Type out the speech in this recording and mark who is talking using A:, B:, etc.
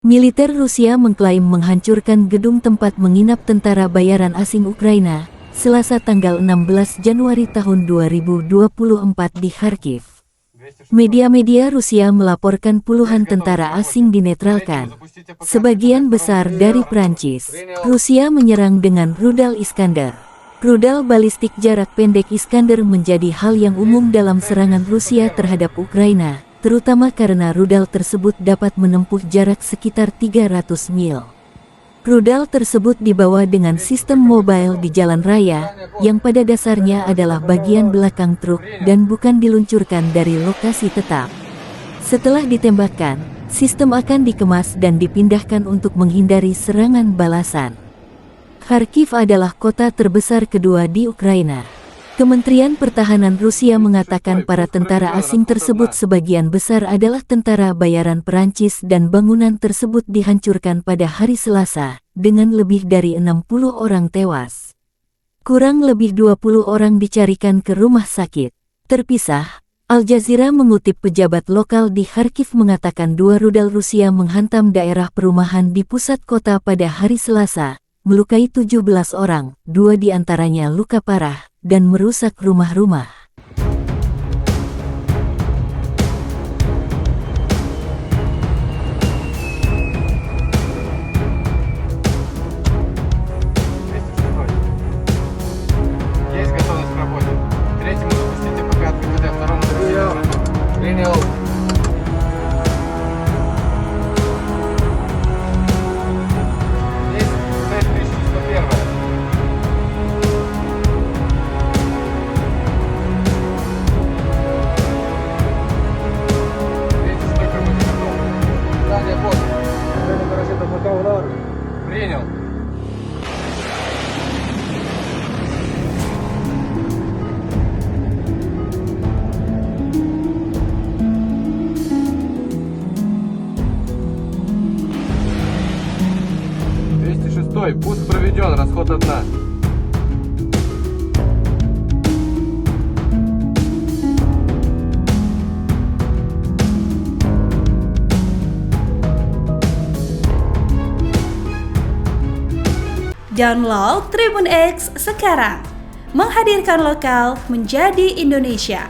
A: Militer Rusia mengklaim menghancurkan gedung tempat menginap tentara bayaran asing Ukraina, Selasa tanggal 16 Januari tahun 2024 di Kharkiv. Media-media Rusia melaporkan puluhan tentara asing dinetralkan, sebagian besar dari Prancis. Rusia menyerang dengan rudal Iskander. Rudal balistik jarak pendek Iskander menjadi hal yang umum dalam serangan Rusia terhadap Ukraina, terutama karena rudal tersebut dapat menempuh jarak sekitar 300 mil. Rudal tersebut dibawa dengan sistem mobile di jalan raya, yang pada dasarnya adalah bagian belakang truk dan bukan diluncurkan dari lokasi tetap. Setelah ditembakkan, sistem akan dikemas dan dipindahkan untuk menghindari serangan balasan. Kharkiv adalah kota terbesar kedua di Ukraina. Kementerian Pertahanan Rusia mengatakan para tentara asing tersebut sebagian besar adalah tentara bayaran Perancis dan bangunan tersebut dihancurkan pada hari Selasa, dengan lebih dari 60 orang tewas. Kurang lebih 20 orang dicarikan ke rumah sakit. Terpisah, Al Jazeera mengutip pejabat lokal di Kharkiv mengatakan 2 rudal Rusia menghantam daerah perumahan di pusat kota pada hari Selasa, melukai 17 orang, 2 diantaranya luka parah, dan merusak rumah-rumah.
B: Есть готовность к работе. Третьему запустите пока КПД, второму принял. Есть цель 1101. Третий стойка будет готов. Здание босс. Принял. Пуск проведен, расход одна.
C: Download Tribun X sekarang, menghadirkan lokal menjadi Indonesia.